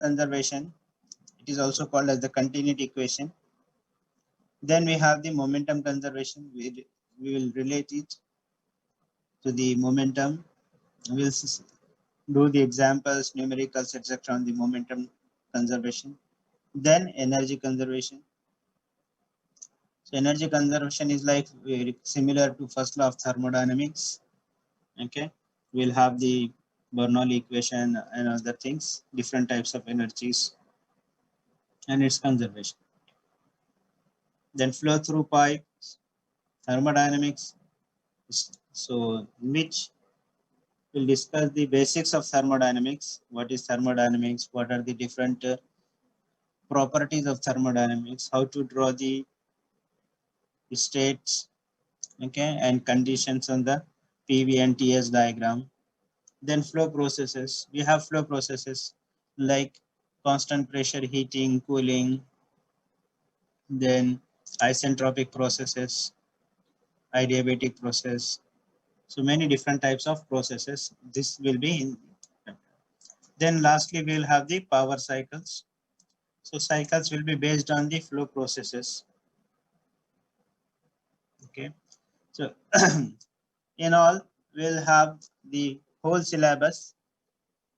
conservation. It is also called as the continuity equation. Then we have the momentum conservation. We will relate it to the momentum. We'll do the examples, numericals, etc. on the momentum conservation. Then energy conservation. So energy conservation is like very similar to first law of thermodynamics. Okay, we'll have the Bernoulli equation and other things, different types of energies and its conservation. Then flow through pipes, thermodynamics. So which will discuss the basics of thermodynamics. What is thermodynamics? What are the different properties of thermodynamics? How to draw the states, okay, and conditions on the PV and TS diagram. Then flow processes. We have flow processes like constant pressure heating, cooling, then isentropic processes, adiabatic process. So many different types of processes. This will be in. Then lastly, we will have the power cycles. So cycles will be based on the flow processes. Okay. So in all, we'll have the whole syllabus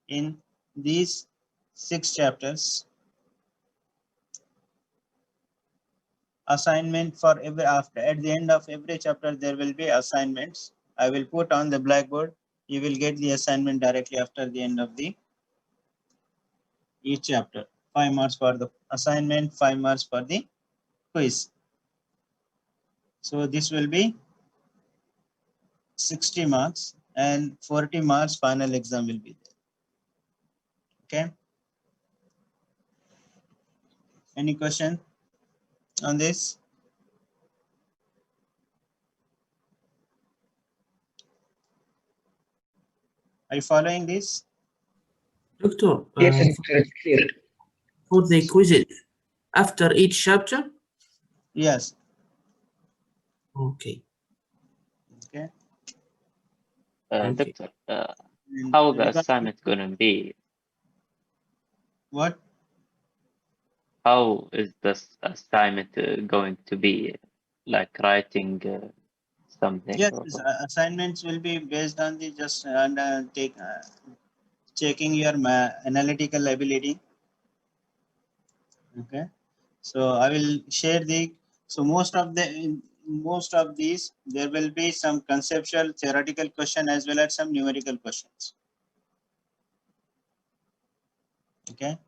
in these 6 chapters. Assignment for every after at the end of every chapter there will be assignments. I will put on the blackboard. You will get the assignment directly after the end of the each chapter. 5 marks for the assignment, 5 marks for the quiz. So this will be 60 marks and 40 marks final exam will be there. Okay. Any question on this? Are you following this? Doctor, Yes, it's clear. for the quizzes after each chapter? Yes. Okay. Okay. Okay. Doctor, And how the regarding- assignment gonna be? What? How is this assignment going to be? Like writing something? Yes, or- assignments will be based on the just and checking your analytical ability. Okay, so I will share the most of these there will be some conceptual theoretical question as well as some numerical questions. Okay,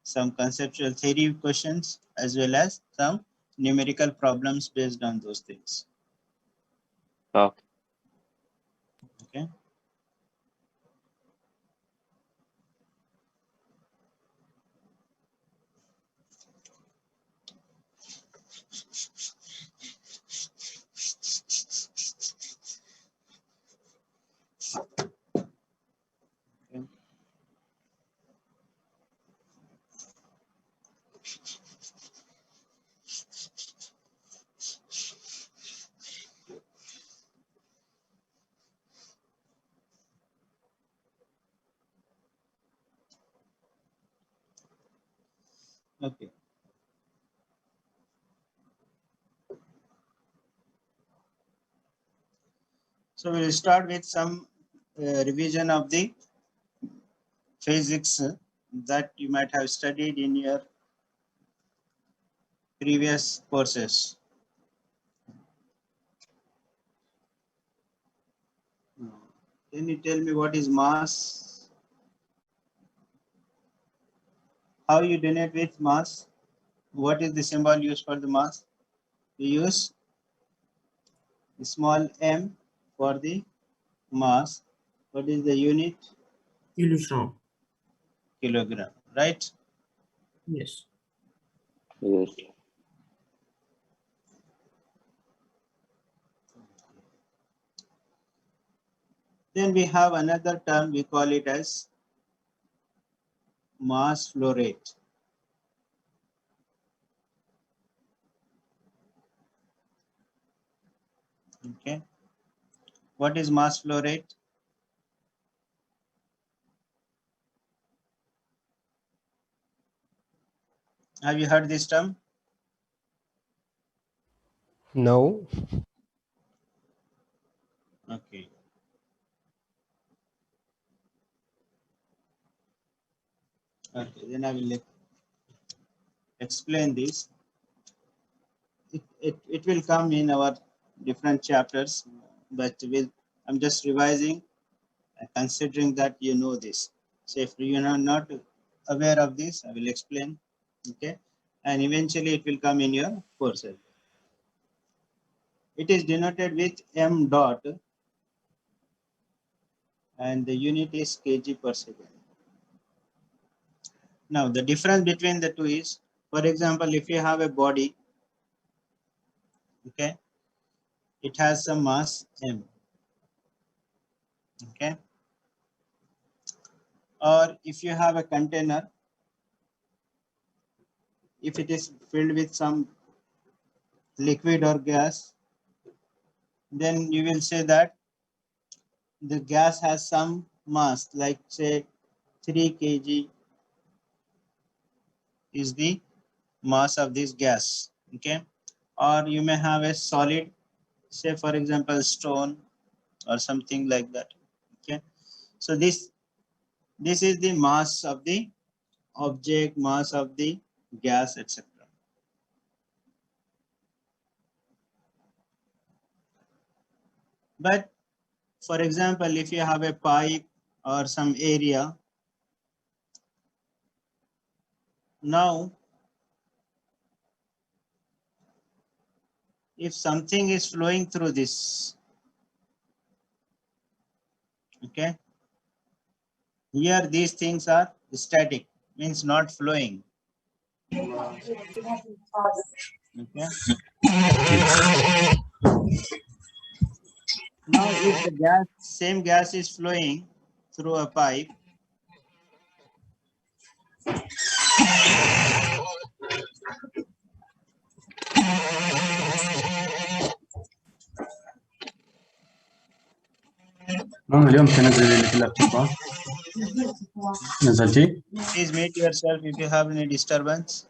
some conceptual theory questions as well as some numerical problems based on those things. Okay. Okay. Okay. So we'll start with some revision of the physics that you might have studied in your previous courses. Can you tell me what is mass? How you denote with mass? What is the symbol used for the mass? You use small m for the mass. What is the unit? Kilogram. Kilogram, right? Yes. Yes. Then we have another term, we call it as mass flow rate. Okay. What is mass flow rate? Have you heard this term? No. Okay. Okay, then I will explain this. It will come in our different chapters, but I'm just revising, considering that you know this. So if you are not aware of this, I will explain. Okay, and eventually it will come in your courses. It is denoted with m dot, and the unit is kg per second. Now the difference between the two is, for example, if you have a body, okay, it has some mass m, okay, or if you have a container, if it is filled with some liquid or gas, then you will say that the gas has some mass, like say 3 kg is the mass of this gas, okay. Or you may have a solid, say for example stone or something like that, okay. So this is the mass of the object, mass of the gas, etc. But for example, if you have a pipe or some area, now if something is flowing through this, okay, here these things are static, means not flowing, okay. Now if the same gas is flowing through a pipe, ماما اليوم تنزل اللي في اللابتوب نزلتي؟ please mute yourself if you have any disturbance.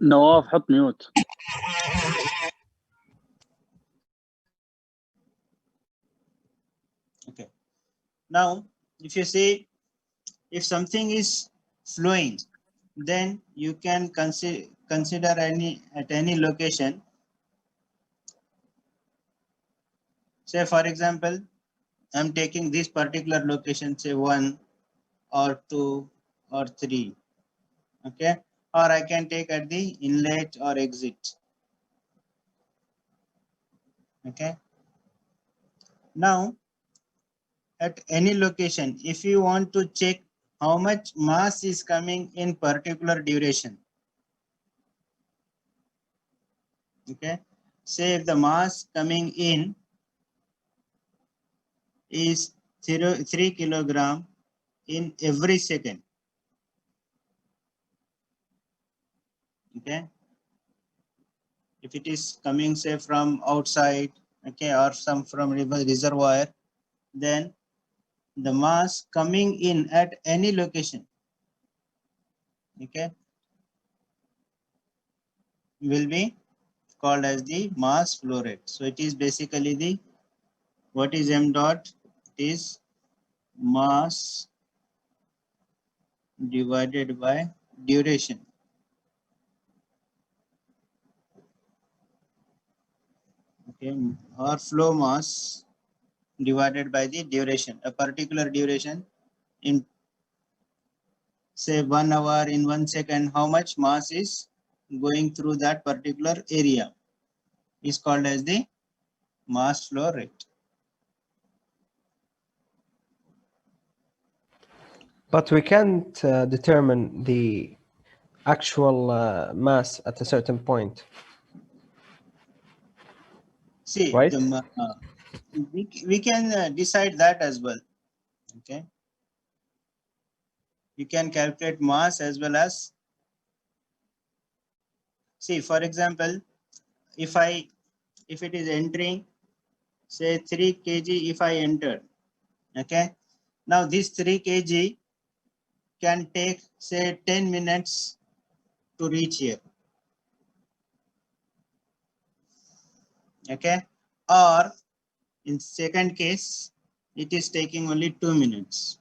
نواف حط ميوت. Okay. Now, if you see, if something is flowing, then you can consider at any location. Say for example, I'm taking this particular location, say 1 or 2 or 3, okay, or I can take at the inlet or exit, okay. Now at any location, if you want to check how much mass is coming in particular duration, okay, say if the mass coming in is 3 kilogram in every second, okay, if it is coming say from outside, okay, or some from reservoir, then the mass coming in at any location, okay, will be called as the mass flow rate. So it is basically the, what is m dot? It is mass divided by duration. Okay, or flow mass divided by the duration, a particular duration in say 1 hour, in 1 second, how much mass is going through that particular area is called as the mass flow rate. But we can't determine the actual mass at a certain point. See, right? We can decide that as well, okay. You can calculate mass as well as, see for example, if I if it is entering, say 3 kg if I entered, okay. Now this 3 kg can take say 10 minutes to reach here, okay. Or in second case, it is taking only 2 minutes,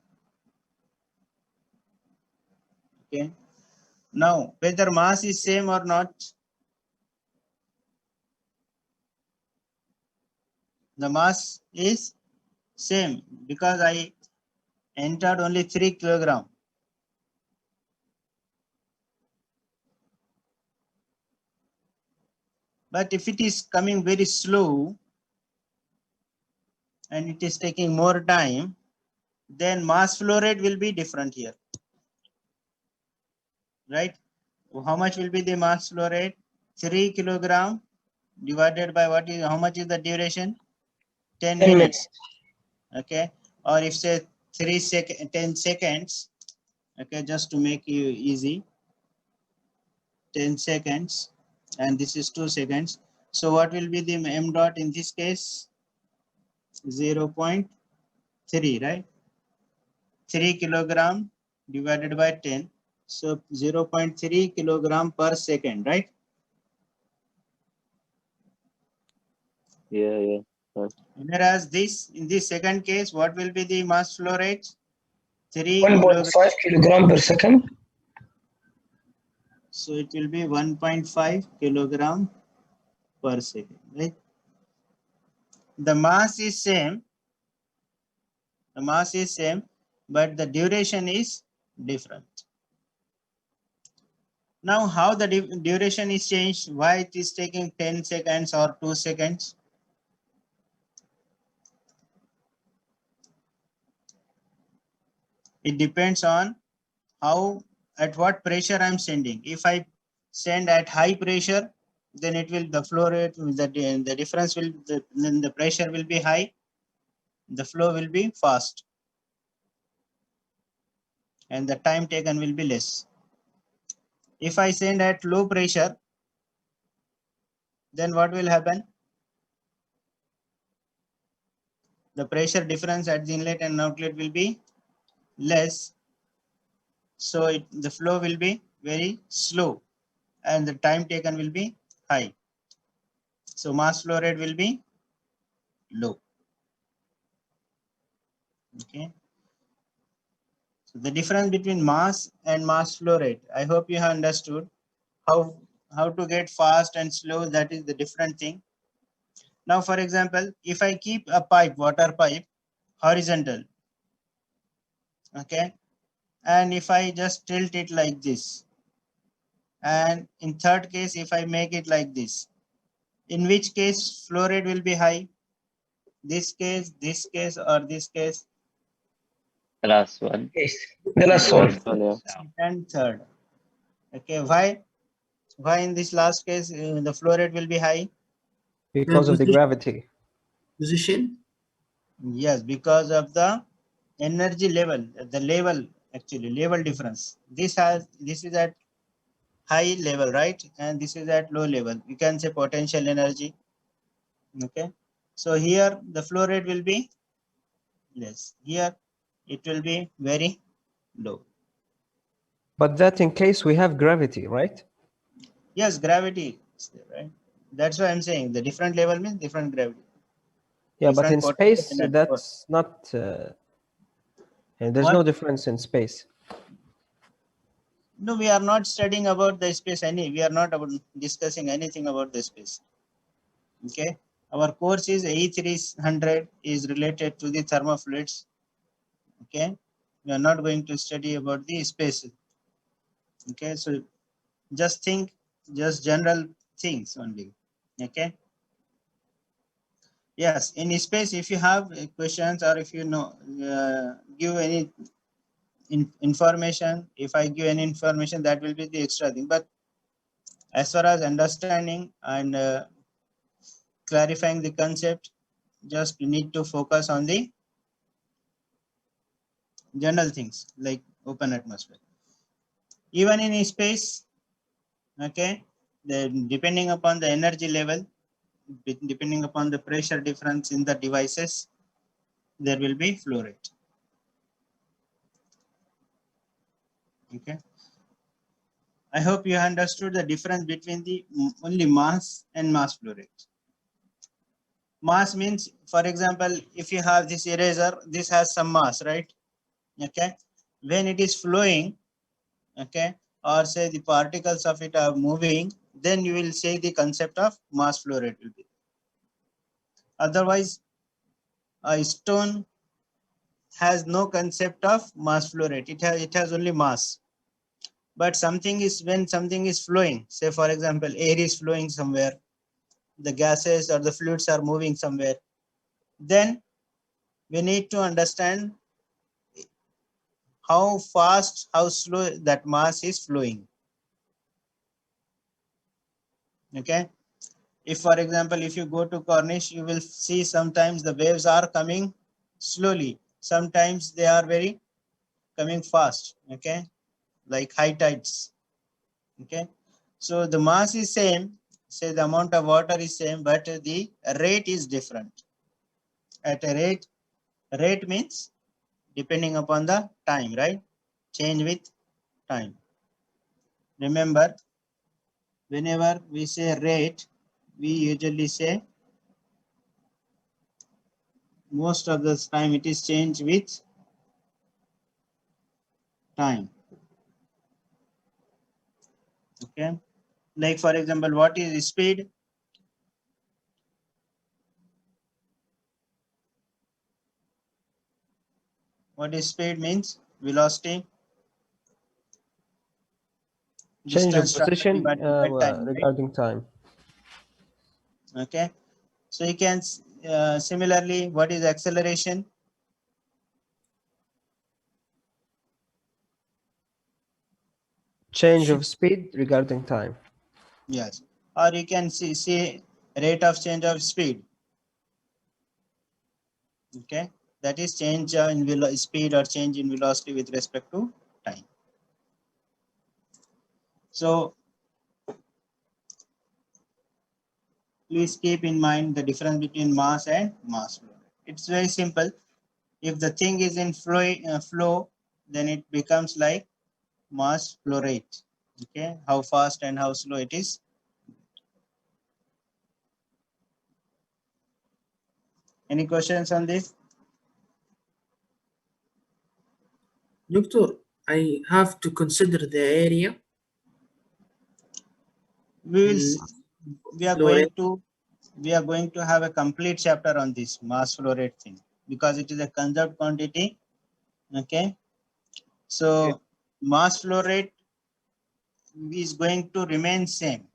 okay. Now whether mass is same or not, the mass is same because I entered only 3 kilogram. But if it is coming very slow and it is taking more time, then mass flow rate will be different here, right? How much will be the mass flow rate? 3 kilogram divided by what is, how much is the duration? 10 10 minutes, okay. Or if say 10 seconds, okay, just to make you easy, 10 seconds, and this is 2 seconds. So what will be the m dot in this case? 0.3, right? 3 kilogram divided by 10. So 0.3 kilogram per second, right? Yeah. Whereas this, in this second case, what will be the mass flow rate? 3 kilogram. 1.5 kilogram per second. So it will be 1.5 kilogram per second, right? The mass is same. The mass is same, but the duration is different. Now, how the duration is changed? Why it is taking 10 seconds or 2 seconds? It depends on how, at what pressure I'm sending. If I send at high pressure, then it will, the flow rate, the difference will, then the pressure will be high, the flow will be fast, and the time taken will be less. If I send at low pressure, then what will happen? The pressure difference at the inlet and outlet will be less, so the flow will be very slow and the time taken will be high. So mass flow rate will be low. Okay. So the difference between mass and mass flow rate, I hope you have understood how to get fast and slow. That is the different thing. Now, for example, if I keep a pipe, water pipe, horizontal, okay, and if I just tilt it like this, and in third case, if I make it like this, in which case flow rate will be high? This case, or this case? The last one. Yes. The last The one. last one, yeah. And third. Okay, why in this last case the flow rate will be high? Because of the gravity. Position. Yes, because of the energy level, the level, actually level difference. This is at high level, right? And this is at low level. You can say potential energy. Okay. So here the flow rate will be less. Here it will be very low. But that in case we have gravity, right? Yes, gravity is there, right? That's why I'm saying the different level means different gravity. Yeah, but in Different potential space, energy. that's not. And there's What? no difference in space. No, we are not studying about the space. We are not discussing anything about the space. Okay. Our course is E300 is related to the thermofluids. Okay. We are not going to study about the space. Okay. So just think, just general things only. Okay. Yes. In space, if you have questions or if you know, give any information, if I give any information, that will be the extra thing. But as far as understanding and clarifying the concept, just need to focus on the general things like open atmosphere. Even in space, okay, depending upon the energy level, depending upon the pressure difference in the devices, there will be flow rate. Okay. I hope you understood the difference between the only mass and mass flow rate. Mass means, for example, if you have this eraser, this has some mass, right? Okay. When it is flowing, okay, or say the particles of it are moving, then you will say the concept of mass flow rate will be. Otherwise, a stone has no concept of mass flow rate. It has only mass. But something is, when something is flowing, say for example, air is flowing somewhere, the gases or the fluids are moving somewhere, then we need to understand how fast, how slow that mass is flowing. Okay. If for example, if you go to Cornish, you will see sometimes the waves are coming slowly. Sometimes they are very coming fast. Okay. Like high tides. Okay. So the mass is same, say the amount of water is same, but the rate is different. At a rate means depending upon the time, right? Change with time. Remember, whenever we say rate, we usually say most of the time it is changed with time. Okay. Like for example, what is speed? What is speed means? Velocity. Change of Distance traveled position divided by time, right? regarding time. Okay. So you can similarly, what is acceleration? Change of speed regarding time. Yes. Or you can see rate of change of speed. Okay. That is change in speed or change in velocity with respect to time. So please keep in mind the difference between mass and mass flow. It's very simple. If the thing is in flow, then it becomes like mass flow rate. Okay, how fast and how slow it is. Any questions on this? Doctor, I have to consider the area. We will. Mm, We are flow going rate. to. We are going to have a complete chapter on this mass flow rate thing because it is a conserved quantity. Okay, so mass flow rate is going to remain same.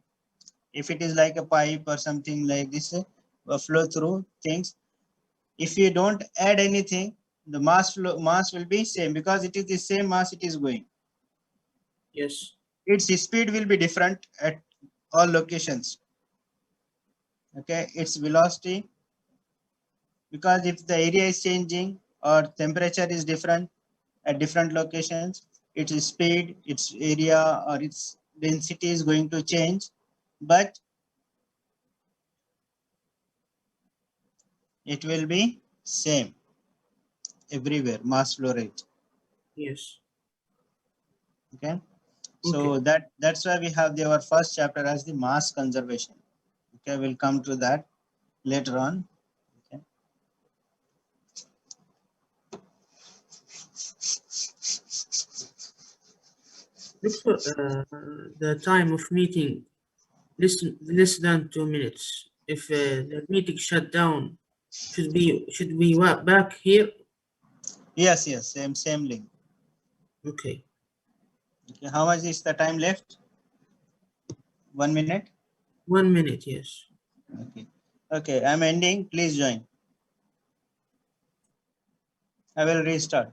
If it is like a pipe or something like this, flow through things. If you don't add anything, the mass will be same because it is the same mass it is going. Yes. Its speed will be different at all locations. Okay, its velocity, because if the area is changing or temperature is different at different locations, its speed, its area or its density is going to change, but it will be same everywhere, mass flow rate. Yes. Okay, so Okay. that's why we have our first chapter as the mass conservation. Okay, we'll come to that later on. Okay. Doctor, the time of meeting less than 2 minutes. If the meeting shut down, should we back here? Yes, same link. Okay. Okay, how much is the time left? 1 minute. 1 minute. Yes. Okay, I'm ending. Please join. I will restart.